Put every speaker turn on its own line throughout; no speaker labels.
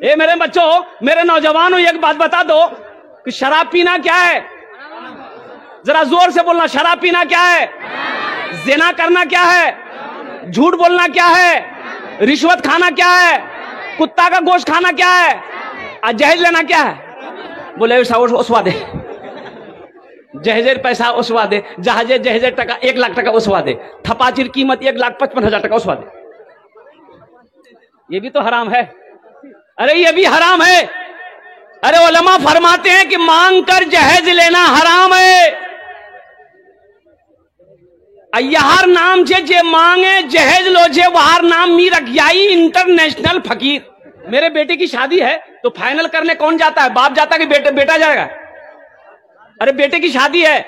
ए मेरे बच्चों, मेरे नौजवानों, एक बात बता दो कि शराब पीना क्या है? जरा जोर से बोलना, शराब पीना क्या है? ज़िना करना क्या है? झूठ बोलना क्या है? रिश्वत खाना क्या है? कुत्ता का गोश्त खाना क्या है? और जहेज लेना क्या है? बोले उसवा दे, जहेजेर पैसा उसवा दे, जहाजे जहेजेर टका 1 लाख टका उसवा दे, थपाचीर कीमत 1,55,000 टका उसवा दे। ये भी तो हराम है। अरे ये भी हराम है। अरे उलमा फरमाते हैं कि मांग कर जहेज लेना हराम है। अय्यार नाम से जे मांगे जहेज लो जे वहार नाम मी रखियाई इंटरनेशनल फकीर। मेरे बेटे की शादी है तो फाइनल करने कौन जाता है? बाप जाता है कि बेटा जाएगा? अरे बेटे की शादी है,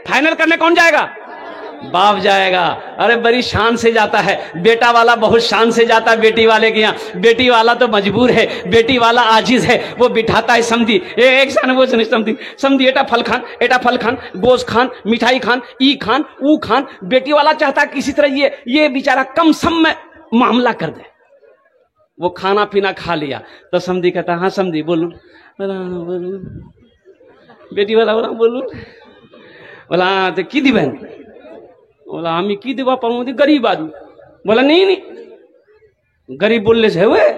फाइनल करने कौन जाएगा? बाप जाएगा। अरे बड़ी शान से जाता है, बेटा वाला बहुत शान से जाता है बेटी वाले के यहाँ। बेटी वाला तो मजबूर है, बेटी वाला आजिज है, वो बिठाता है समधी एक सन वो समधी एटा फल खान, गोश्त खान, मिठाई खान, ई खान, ऊ खान। बेटी वाला चाहता है किसी तरह ये बेचारा कम सम में मामला कर दे। वो खाना पीना खा लिया तो समधी कहता हाँ समधी बोलू, बेटी वाला बोला बोलू, बोला तो की दी बहन, बोला हम की देवा पाऊँ, गरीब आदमी। बोला नहीं गरीब बोलने से हुए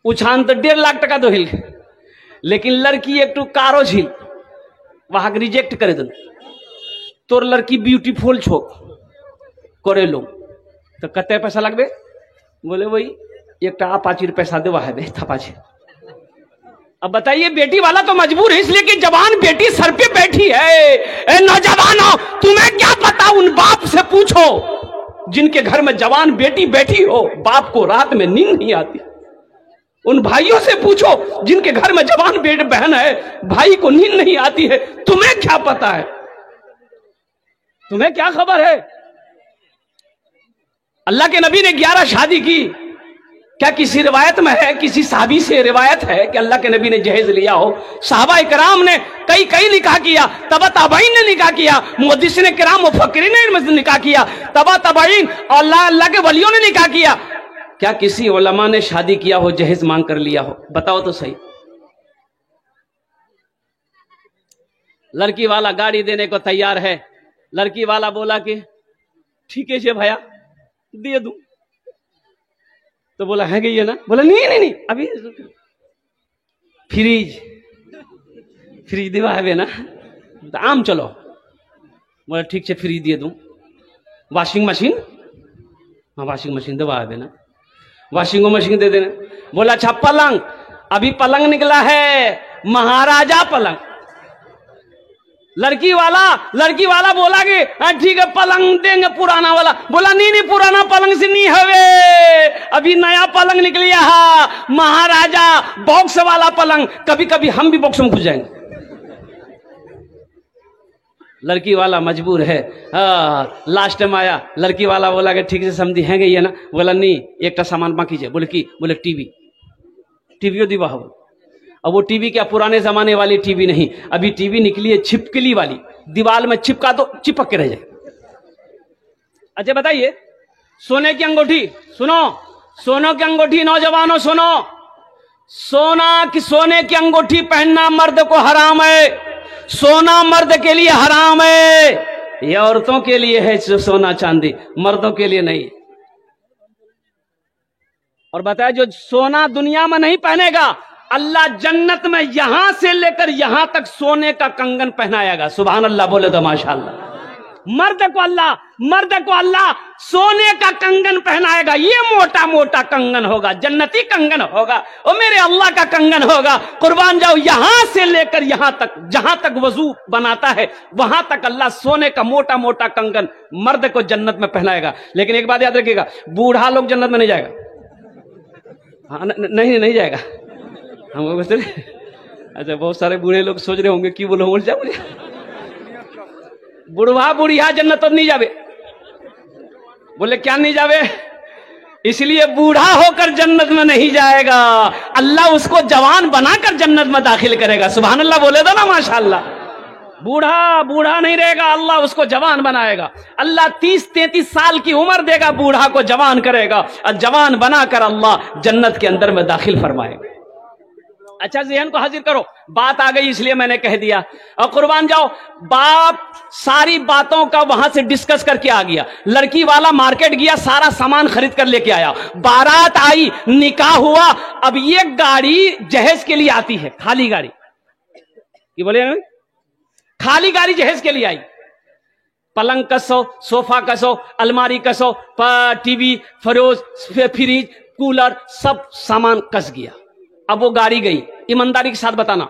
उछान तो 1.5 लाख टका दो हिल, लेकिन लड़की एक टू कारो झील वहां रिजेक्ट करे दो, तोर लड़की ब्यूटीफुल छो करे लो तो कते पैसा लगबे? बोले वही 1 अपाचीर पैसा देवा है थपाची। अब बताइए, बेटी वाला तो मजबूर है इसलिए कि जवान बेटी सर पे बैठी है। नौजवानों, तुम्हें क्या पता? उन बाप से पूछो जिनके घर में जवान बेटी बैठी हो, बाप को रात में नींद नहीं आती। उन भाइयों से पूछो जिनके घर में जवान बेटी बहन है, भाई को नींद नहीं आती है। तुम्हें क्या पता है? तुम्हें क्या खबर है? अल्लाह के नबी ने 11 शादी की। क्या किसी रिवायत में है, किसी साहबी से रिवायत है कि अल्लाह के नबी ने जहेज लिया हो? साहबा इकराम ने कई निकाह किया, तबा तबाइन ने निकाह किया, मुहद्दिसीन किराम मुफक्किरीन ने निकाह किया, तबा तबाइन और अल्लाह के वलियों ने निकाह किया। क्या किसी उलमा ने शादी किया हो जहेज मांग कर लिया हो? बताओ तो सही। लड़की वाला गाड़ी देने को तैयार है। लड़की वाला बोला कि ठीक है भैया दे दूं, तो बोला है कि ये ना? बोला नहीं अभी फ्रिज दिवा है ना, तो आम चलो। बोला ठीक है फ्रिज दे दूं। Washing machine? हाँ वॉशिंग मशीन दिवा है ना, वॉशिंग मशीन दे देना। बोला अच्छा पलंग? अभी पलंग निकला है महाराजा पलंग। लड़की वाला बोला कि ठीक है पलंग देंगे पुराना वाला। बोला नहीं पुराना पलंग से नहीं हवे, अभी नया पलंग निकलिया है महाराजा बॉक्स वाला पलंग। कभी कभी हम भी बॉक्स में घुस जाएंगे। लड़की वाला मजबूर है। लास्ट में आया, लड़की वाला बोला कि ठीक से समझी है ये ना? बोला नहीं एक सामान बाकी है। बोले की? बोले टीवी दिवा हो। अब वो टीवी क्या पुराने जमाने वाली टीवी नहीं, अभी टीवी निकली है छिपकली वाली, दीवार में चिपका दो चिपक के रह जाए। अच्छा बताइए, सोने की अंगूठी सुनो, सोने की अंगूठी नौजवानों सुनो, सोने की अंगूठी पहनना मर्द को हराम है। सोना मर्द के लिए हराम है, ये औरतों के लिए है सोना चांदी, मर्दों के लिए नहीं। और बताया जो सोना दुनिया में नहीं पहनेगा, अल्लाह जन्नत में यहां से लेकर यहां तक सोने का कंगन पहनाएगा। सुभान अल्लाह बोले तो माशाअल्लाह। मर्द को अल्लाह सोने का कंगन पहनाएगा। ये मोटा मोटा कंगन होगा, जन्नती कंगन होगा, और मेरे अल्लाह का कंगन होगा। कुर्बान जाओ, यहां से लेकर यहां तक, जहां तक वजू बनाता है वहां तक अल्लाह सोने का मोटा मोटा कंगन मर्द को जन्नत में पहनाएगा। लेकिन एक बात याद रखिएगा, बूढ़ा लोग जन्नत में नहीं जाएगा। हाँ नहीं जाएगा। हम अच्छा बहुत सारे बूढ़े लोग सोच रहे होंगे कि बोलो बोल जाओ, बुढ़वा बुढ़िया जन्नत तो नहीं जावे। बोले क्या नहीं जावे? इसलिए बूढ़ा होकर जन्नत में नहीं जाएगा, अल्लाह उसको जवान बनाकर जन्नत में दाखिल करेगा। सुभान अल्लाह बोले दो ना माशाअल्लाह। बूढ़ा बूढ़ा नहीं रहेगा, अल्लाह उसको जवान बनाएगा। अल्लाह 30-33 साल की उम्र देगा, बूढ़ा को जवान करेगा और जवान बनाकर अल्लाह जन्नत के अंदर में दाखिल फरमाएगा। अच्छा, ज़हन को हाजिर करो, बात आ गई इसलिए मैंने कह दिया। और कुर्बान जाओ, बाप सारी बातों का वहां से डिस्कस करके आ गया। लड़की वाला मार्केट गया, सारा सामान खरीद कर लेके आया, बारात आई, निकाह हुआ। अब ये गाड़ी जहेज के लिए आती है, खाली गाड़ी, ये बोले खाली गाड़ी जहेज के लिए आई। पलंग कसो, सोफा कसो, अलमारी कसो, टीवी, फ्रिज, कूलर, सब सामान कस गया। अब वो गाड़ी गई, ईमानदारी के साथ बताना,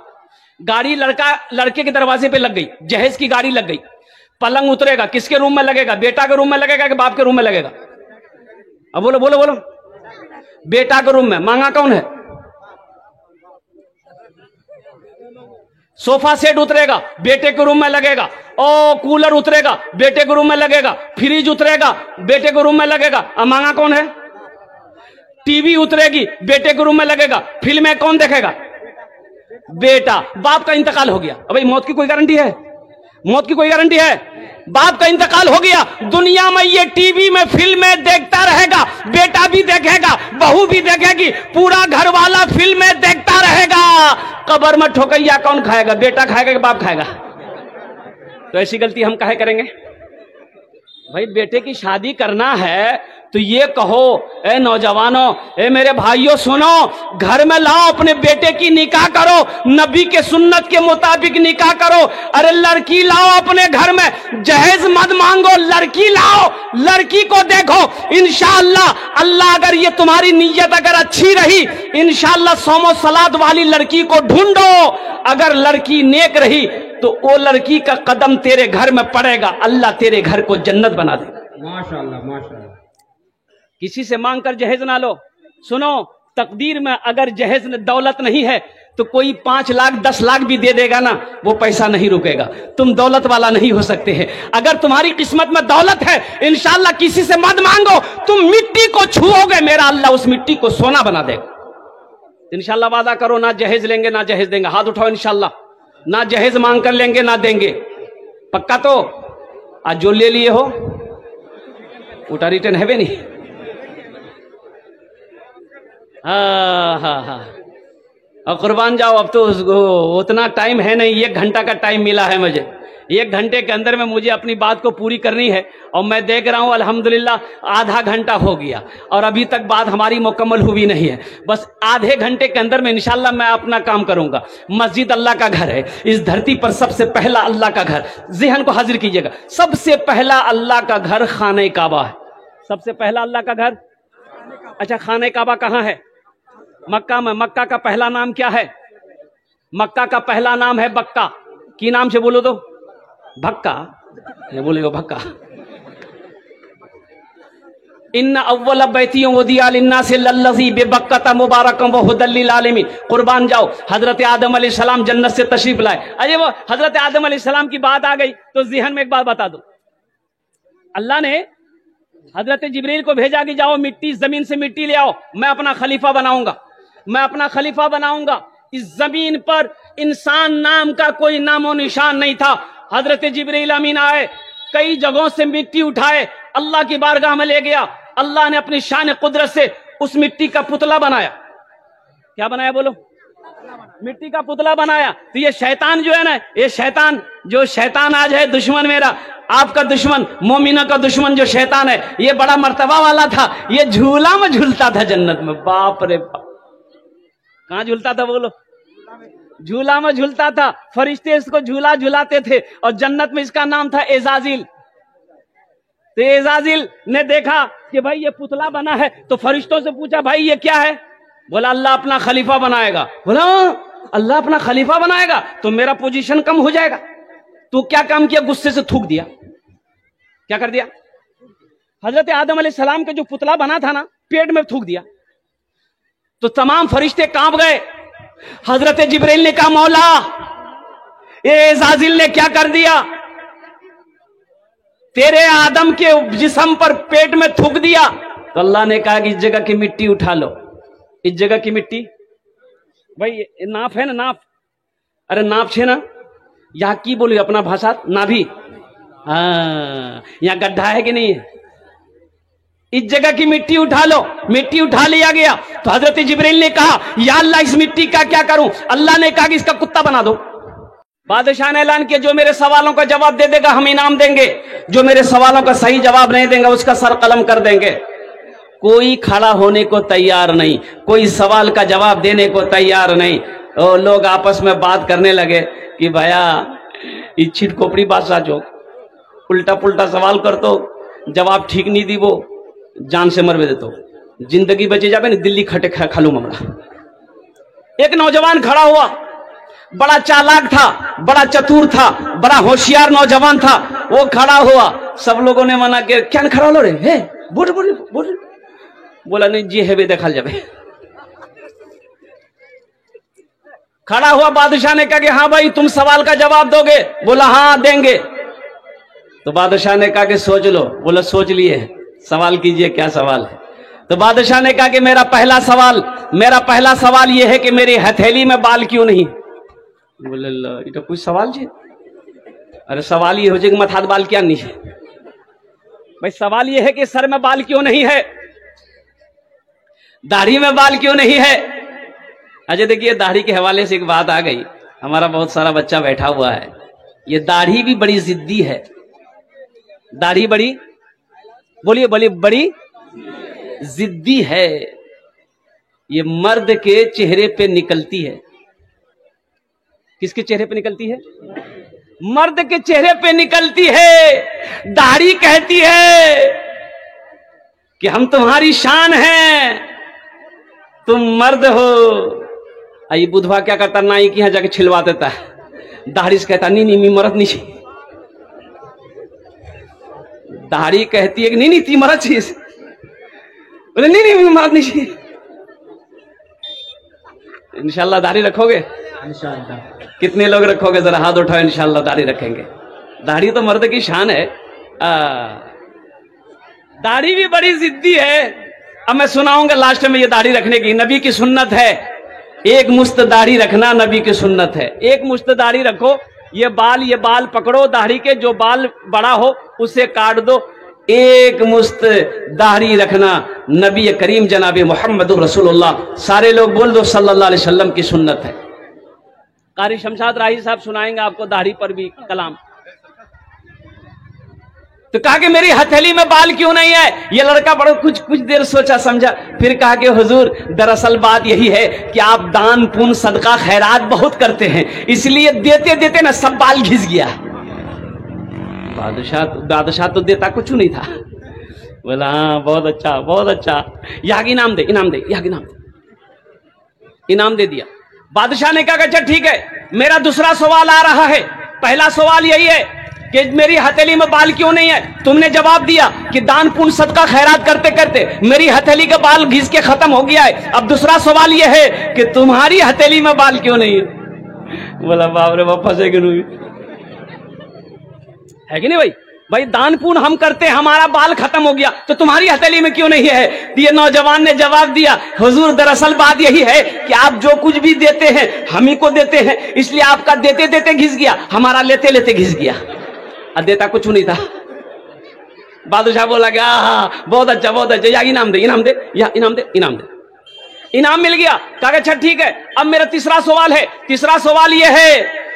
गाड़ी लड़के के दरवाजे पे लग गई, जहेज की गाड़ी लग गई। पलंग उतरेगा, किसके रूम में लगेगा? बेटा के रूम में लगेगा कि बाप के रूम में लगेगा? अब बोलो बोलो बोलो। बेटा के रूम में। मांगा कौन है? सोफा सेट उतरेगा, बेटे के रूम में लगेगा। ओ कूलर उतरेगा, बेटे के रूम में लगेगा। फ्रिज उतरेगा, बेटे के रूम में लगेगा। अब मांगा कौन है? टीवी उतरेगी, बेटे के रूम में लगेगा। फिल्में कौन देखेगा? बेटा। बाप का इंतकाल हो गया। अबे मौत की कोई गारंटी है? मौत की कोई गारंटी है? बाप का इंतकाल हो गया, दुनिया में ये टीवी में फिल्में देखता रहेगा, बेटा भी देखेगा, बहू भी देखेगी, पूरा घर वाला फिल्में देखता रहेगा। कब्र में ठोकैया कौन खाएगा? बेटा खाएगा कि बाप खाएगा? तो ऐसी गलती हम काहे करेंगे? भाई बेटे की शादी करना है तो ये कहो, ए नौजवानों, ए मेरे भाइयों, सुनो, घर में लाओ, अपने बेटे की निकाह करो, नबी के सुन्नत के मुताबिक निकाह करो। अरे लड़की लाओ अपने घर में, जहेज मत मांगो, लड़की लाओ, लड़की को देखो। इंशाअल्लाह अल्लाह अगर ये तुम्हारी नीयत अगर अच्छी रही, इंशाअल्लाह सोमो सलात वाली लड़की को ढूंढो। अगर लड़की नेक रही तो वो लड़की का कदम तेरे घर में पड़ेगा, अल्लाह तेरे घर को जन्नत बना देगा।
माशाअल्लाह माशाअल्लाह।
किसी से मांग कर जहेज ना लो। सुनो, तकदीर में अगर जहेज दौलत नहीं है तो कोई 5 लाख 10 लाख भी दे देगा ना, वो पैसा नहीं रुकेगा। तुम दौलत वाला नहीं हो सकते हैं। अगर तुम्हारी किस्मत में दौलत है, इंशाअल्लाह किसी से मत मांगो, तुम मिट्टी को छुओगे, मेरा अल्लाह उस मिट्टी को सोना बना देगा। इंशाअल्लाह वादा करो, ना जहेज लेंगे ना जहेज देंगे। हाथ उठाओ। इंशाअल्लाह ना जहेज मांग कर लेंगे ना देंगे। पक्का? तो आज जो ले लिए हो उटा रिटर्न है भी नहीं। हाँ। और कुर्बान जाओ, अब तो उतना टाइम है नहीं, 1 घंटा का टाइम मिला है मुझे। 1 घंटे के अंदर में मुझे अपनी बात को पूरी करनी है। और मैं देख रहा हूं अल्हम्दुलिल्लाह आधा घंटा हो गया और अभी तक बात हमारी मुकम्मल हुई नहीं है। बस आधे घंटे के अंदर में इंशाअल्लाह मैं अपना काम करूंगा। मस्जिद अल्लाह का घर है, इस धरती पर सबसे पहला अल्लाह का घर। ज़हन को हाजिर कीजिएगा, सबसे पहला अल्लाह का घर खाने काबा है। सबसे पहला अल्लाह का घर। अच्छा, खाने काबा कहाँ है? मक्का में। मक्का का पहला नाम क्या है? मक्का का पहला नाम है बक्का। की नाम से बोलो तो? भक्का। बोलेगा भक्का। इन्ना अव्वल बैतियों वदिया लिन्नास लल्लज़ी बेबक्कता मुबारकम व हुदल लिल आलमीन। कुर्बान जाओ, हजरत आदम अलैहिस्सलाम जन्नत से तशरीफ लाए। अरे वो हजरत आदम अलैहिस्सलाम की बात आ गई तो ज़हन में एक बात बता दो। अल्लाह ने हजरत जिब्रील को भेजा कि जाओ मिट्टी, जमीन से मिट्टी ले आओ, मैं अपना खलीफा बनाऊंगा, मैं अपना खलीफा बनाऊंगा। इस जमीन पर इंसान नाम का कोई नामो निशान नहीं था। हजरत जिब्रील अमीन आए, कई जगहों से मिट्टी उठाए, अल्लाह की बारगाह में ले गया। अल्लाह ने अपनी शान कुदरत से उस मिट्टी का पुतला बनाया। क्या बनाया बोलो? मिट्टी का पुतला बनाया। तो ये शैतान जो है ना, ये शैतान आज है दुश्मन मेरा, आपका दुश्मन, मोमिना का दुश्मन जो शैतान है, ये बड़ा मर्तबा वाला था। ये झूला में झूलता था जन्नत में। बाप रे बाप, कहां झूलता था बोलो? झूला में झूलता था। फरिश्ते इसको झूला झूलाते थे और जन्नत में इसका नाम था एजाजिल। तो एजाजिल ने देखा कि भाई ये पुतला बना है, तो फरिश्तों से पूछा भाई ये क्या है? बोला अल्लाह अपना खलीफा बनाएगा। बोला अल्लाह अपना खलीफा बनाएगा तो मेरा पोजीशन कम हो जाएगा। तू क्या काम किया? गुस्से से थूक दिया। क्या कर दिया? हजरत आदम अलैहिस्सलाम का जो पुतला बना था ना, पेट में थूक दिया। तो तमाम फरिश्ते कांप गए। हजरत जिब्रील ने कहा मौला, ये एजाजिल ने क्या कर दिया? तेरे आदम के जिस्म पर पेट में थूक दिया। तो अल्लाह ने कहा कि इस जगह की मिट्टी उठा लो। इस जगह की मिट्टी, भाई नाफ है ना, नाफ, अरे नाफ छे ना, यहाँ की बोली अपना भाषा नाभि, हाँ यहाँ गड्ढा है कि नहीं है? इस जगह की मिट्टी उठा लो, मिट्टी उठा लिया गया तो हजरत जिब्रील ने कहा या अल्लाह इस मिट्टी का क्या करूं? अल्लाह ने कहा कि इसका कुत्ता बना दो। बादशाह ने ऐलान किया जो मेरे सवालों का जवाब दे देगा हम इनाम देंगे, जो मेरे सवालों का सही जवाब नहीं देगा उसका सर कलम कर देंगे। कोई खड़ा होने को तैयार नहीं, कोई सवाल का जवाब देने को तैयार नहीं। और लोग आपस में बात करने लगे कि भैया इच्छित खोपड़ी बादशाह जो उल्टा पुल्टा सवाल कर तो जवाब ठीक नहीं दी वो जान से मरवे देतो, जिंदगी बचे जावे नहीं दिल्ली खटे खालू ममड़ा। एक नौजवान खड़ा हुआ, बड़ा चालाक था, बड़ा चतुर था, बड़ा होशियार नौजवान था। वो खड़ा हुआ, सब लोगों ने मना किया क्या खड़ा लो रे, हे बोल बोल बोल। बोला नहीं जी है वे देखा जावे। खड़ा हुआ, बादशाह ने कहा कि हाँ भाई तुम सवाल का जवाब दोगे? बोला हाँ देंगे। तो बादशाह ने कहा कि सोच लो। बोला सोच लिए, सवाल कीजिए क्या सवाल है? तो बादशाह ने कहा कि मेरा पहला सवाल यह है कि मेरी हथेली में बाल क्यों नहीं? बोले ये तो कुछ सवाल जी, अरे सवाल ये हो जाए कि मथात बाल क्या नहीं है भाई? सवाल ये है कि सर में बाल क्यों नहीं है, दाढ़ी में बाल क्यों नहीं है? अच्छा देखिए दाढ़ी के हवाले से एक बात आ गई, हमारा बहुत सारा बच्चा बैठा हुआ है, ये दाढ़ी भी बड़ी जिद्दी है। दाढ़ी बड़ी, बोलिए बोलिए, बड़ी जिद्दी है। ये मर्द के चेहरे पे निकलती है। किसके चेहरे पे निकलती है? मर्द के चेहरे पे निकलती है। दाढ़ी कहती है कि हम तुम्हारी शान हैं, तुम मर्द हो। ये बुधवा क्या करता, नाई की यहां जाके छिलवा देता है, दाढ़ी से कहता नहीं नहीं मैं मर्द नहीं। दाढ़ी कहती है कि नहीं नहीं ती मर्द चीज, बोले नहीं नहीं मैं मर्द नहीं। इंशाल्लाह दाढ़ी रखोगे? इंशाल्लाह। कितने लोग रखोगे? जरा हाथ उठाओ। इंशाल्लाह दाढ़ी रखेंगे। दाढ़ी तो मर्द की शान है। दाढ़ी भी बड़ी जिद्दी है। अब मैं सुनाऊंगा लास्ट में ये दाढ़ी रखने की, नबी की सुन्नत है। एक मुश्त दाढ़ी रखना नबी की सुन्नत है। एक मुश्त दाढ़ी रखो, ये बाल पकड़ो दाढ़ी के, जो बाल बड़ा हो उसे काट दो। एक मुश्त दाढ़ी रखना नबी करीम जनाब मोहम्मद रसूलुल्लाह, सारे लोग बोल दो सल्लल्लाहु अलैहि वसल्लम की सुन्नत है। कारी शमशाद राही साहब सुनाएंगे आपको दाढ़ी पर भी कलाम। तो कहा कि मेरी हथेली में बाल क्यों नहीं है? ये लड़का बड़ा कुछ देर सोचा समझा, फिर कहा कि हुजूर दरअसल बात यही है कि आप दान पुण्य सदका खैरात बहुत करते हैं, इसलिए देते देते ना सब बाल घिस गया। बादशाह तो देता कुछ नहीं था। बोला हाँ बहुत अच्छा बहुत अच्छा, यहाँ इनाम दे, इनाम दे, यहाँ इनाम दे दिया। बादशाह ने कहा अच्छा ठीक है, मेरा दूसरा सवाल आ रहा है। पहला सवाल यही है कि मेरी हथेली में बाल क्यों नहीं है? तुमने जवाब दिया कि दान पुण्य सदका खैरात करते करते मेरी हथेली का बाल घिस के खत्म हो गया है। अब दूसरा सवाल यह है कि तुम्हारी हथेली में बाल क्यों नहीं है? बोला बाप रे बाप, फंसे कि नहीं है कि नहीं भाई? भाई दान पुण्य हम करते हैं, हमारा बाल खत्म हो गया, तो तुम्हारी हथेली में क्यों नहीं है? ये नौजवान ने जवाब दिया हुजूर दरअसल बात यही है कि आप जो कुछ भी देते हैं हम ही को देते हैं, इसलिए आपका देते देते घिस गया, हमारा लेते लेते घिस गया। देता कुछ नहीं था। बादशाह बोला कि हाँ बहुत अच्छा बहुत अच्छा, या इनाम दे, इनाम दे, या इनाम दे, इनाम दे। इनाम मिल गया। कहा अच्छा ठीक है, अब मेरा तीसरा सवाल है। तीसरा सवाल यह है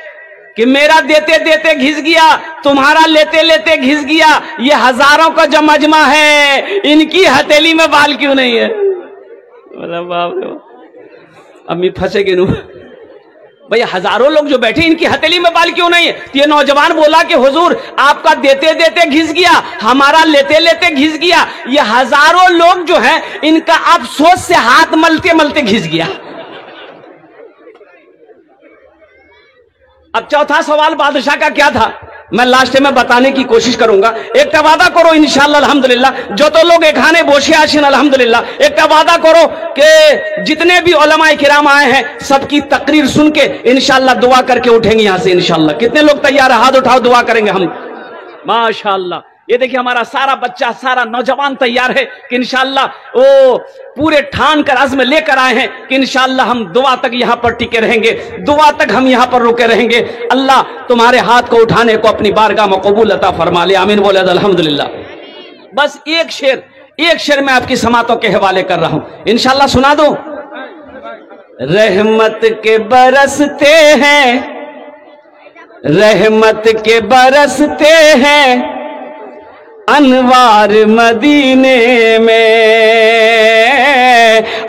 कि मेरा देते देते घिस गया, तुम्हारा लेते लेते घिस गया, ये हजारों का जो मजमा है, इनकी हथेली में बाल क्यों नहीं है? बोला बाप रे, अम्मी फंसे गिनू भाई, हजारों लोग जो बैठे इनकी हथेली में बाल क्यों नहीं है? तो ये नौजवान बोला कि हुजूर आपका देते देते घिस गया, हमारा लेते लेते घिस गया, ये हजारों लोग जो है इनका अफसोस से हाथ मलते मलते घिस गया। अब चौथा सवाल बादशाह का क्या था, मैं लास्ट में बताने की कोशिश करूंगा। एक वादा करो इंशाअल्लाह अल्हम्दुलिल्लाह, जो तो लोग खाने बोशे आशिन अल्हम्दुलिल्लाह, एक वादा करो कि जितने भी उलमाए किराम आए हैं सबकी तकरीर सुन के इंशाअल्लाह दुआ करके उठेंगे यहां से इंशाअल्लाह। कितने लोग तैयार है? हाथ उठाओ, दुआ करेंगे हम। माशाअल्लाह। ये देखिए हमारा सारा बच्चा, सारा नौजवान तैयार है कि इंशाअल्लाह वो पूरे ठान कर अज़्म लेकर आए हैं कि इंशाअल्लाह हम दुआ तक यहां पर टिके रहेंगे, दुआ तक हम यहां पर रुके रहेंगे। अल्लाह तुम्हारे हाथ को उठाने को अपनी बारगाह में कबूल अता फरमा ले, आमीन बोले अल्हम्दुलिल्लाह। बस एक शेर मैं आपकी समातों के हवाले कर रहा हूं, इंशाअल्लाह सुना दो। रहमत के बरसते हैं, रहमत के बरसते हैं अनवार मदीने में,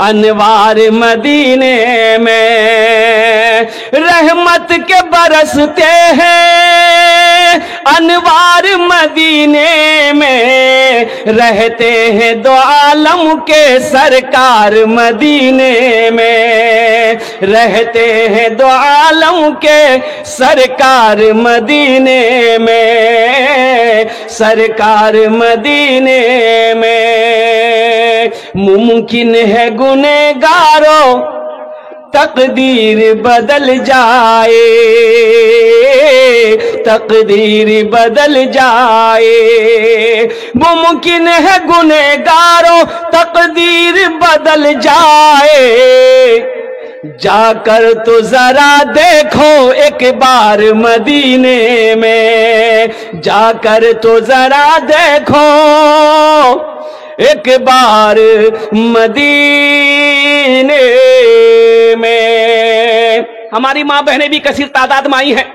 अनवार मदीने में। रहमत के बरसते हैं अनवार मदीने में, रहते हैं दो आलम के सरकार मदीने में, रहते हैं दो आलम के सरकार मदीने में, सरकार मदीने में। मुमकिन है गुनहगारों तकदीर बदल जाए, तकदीर बदल जाए। मुमकिन है गुनहगारों तकदीर बदल जाए, जाकर तो जरा देखो एक बार मदीने में, जाकर तो जरा देखो एक बार मदीने में। हमारी मां बहनें भी कसीर तादाद में आई हैं,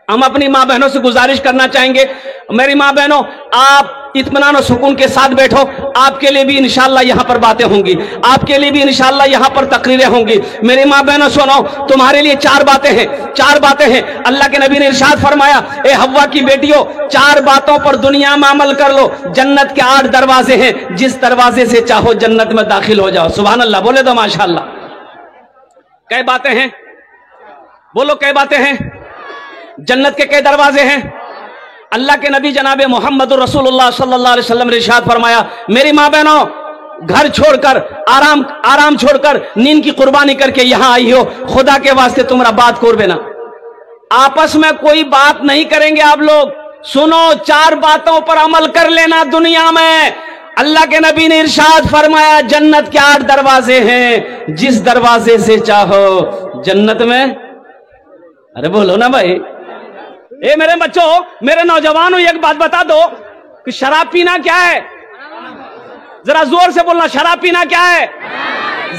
हम अपनी मां बहनों से गुजारिश करना चाहेंगे, मेरी मां बहनों आप इत्मीनान और सुकून के साथ बैठो, आपके लिए भी इंशाअल्लाह यहां पर बातें होंगी, आपके लिए भी इंशाअल्लाह यहां पर तकरीरें होंगी। मेरी मां बहनों सुनो, तुम्हारे लिए चार बातें हैं, चार बातें हैं। अल्लाह के नबी ने इरशाद फरमाया, ए हव्वा की बेटियों, चार बातों पर दुनिया में अमल कर लो, जन्नत के 8 दरवाजे हैं, जिस दरवाजे से चाहो जन्नत में दाखिल हो जाओ। सुभान अल्लाह, बोले दो माशाअल्लाह। कै बातें हैं, बोलो कै बातें हैं? जन्नत के कई दरवाजे हैं। अल्लाह के नबी जनाबे मोहम्मद रसूलुल्लाह सल्लल्लाहु अलैहि वसल्लम ने इरशाद फरमाया, मेरी मां बहनों घर छोड़कर, आराम छोड़कर, नींद की कुर्बानी करके यहां आई हो, खुदा के वास्ते तुम्हारा बात करबे ना, आपस में कोई बात नहीं करेंगे आप लोग। सुनो, चार बातों पर अमल कर लेना दुनिया में। अल्लाह के नबी ने इरशाद फरमाया, जन्नत के 8 दरवाजे हैं, जिस दरवाजे से चाहो जन्नत में। अरे बोलो ना भाई। ए मेरे बच्चों, मेरे नौजवानों, एक बात बता दो कि शराब पीना क्या है? जरा जोर से बोलना, शराब पीना क्या है?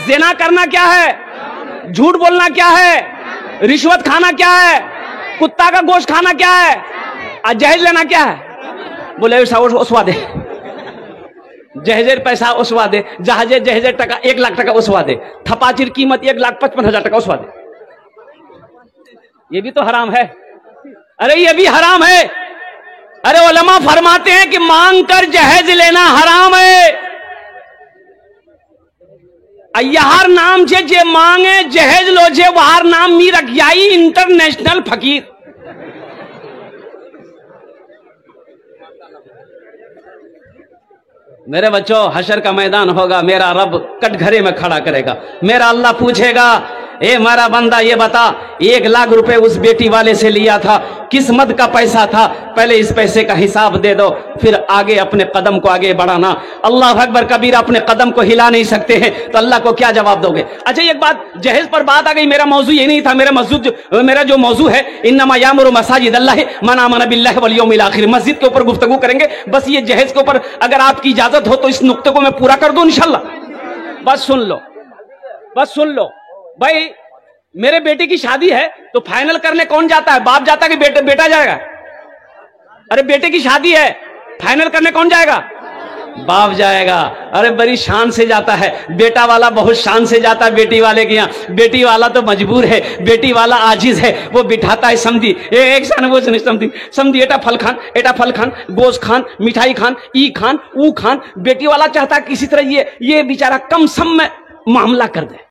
ज़िना करना क्या है? झूठ बोलना क्या है? रिश्वत खाना क्या है? कुत्ता का गोश्त खाना क्या है? और जहेज लेना क्या है? बोले उसवा दे, जहेजेर पैसा उसवा दे, जहाजे जहेजेर टका 1 लाख टका उसवा दे, थपाचीर कीमत 1,55,000 टका उसवा दे। ये भी तो हराम है। अरे ये भी हराम है। अरे उलमा फरमाते हैं कि मांग कर जहेज लेना हराम है। अय्यार नाम से जे मांगे जहेज लो जे वहार नाम मी रखियाई इंटरनेशनल फकीर। मेरे बच्चों, हशर का मैदान होगा, मेरा रब कटघरे में खड़ा करेगा, मेरा अल्लाह पूछेगा, ए मेरा बंदा ये बता, 1 लाख रुपए उस बेटी वाले से लिया था, किस मद का पैसा था, पहले इस पैसे का हिसाब दे दो, फिर आगे अपने कदम को आगे बढ़ाना। अल्लाह अकबर कबीर, अपने कदम को हिला नहीं सकते हैं तो अल्लाह को क्या जवाब दोगे? अच्छा, एक बात, जहेज पर बात आ गई, मेरा मौजू ये नहीं था। मेरा जो मौजू है, इन्नमा यामुरु मसाजिद अल्लाह मन आमन बिल्लाहि वल यौमिल आखिर, मस्जिद के ऊपर गुफ्तगू करेंगे। बस ये जहेज के ऊपर अगर आपकी इजाजत हो तो इस नुक्ते को मैं पूरा कर दूं इंशाल्लाह। बस सुन लो, बस सुन लो भाई, मेरे बेटे की शादी है तो फाइनल करने कौन जाता है? बाप जाता है कि बेटा जाएगा? अरे बेटे की शादी है, फाइनल करने कौन जाएगा? बाप जाएगा। अरे बड़ी शान से जाता है, बेटा वाला बहुत शान से जाता है बेटी वाले के यहाँ। बेटी वाला तो मजबूर है, बेटी वाला आजिज है, वो बिठाता है समझी, एक सान वो समझी, एटा फल खान, गोश्त खान, मिठाई खान, ई खान, ऊ खान। बेटी वाला चाहता है किसी तरह ये बेचारा कम सम में मामला कर दे।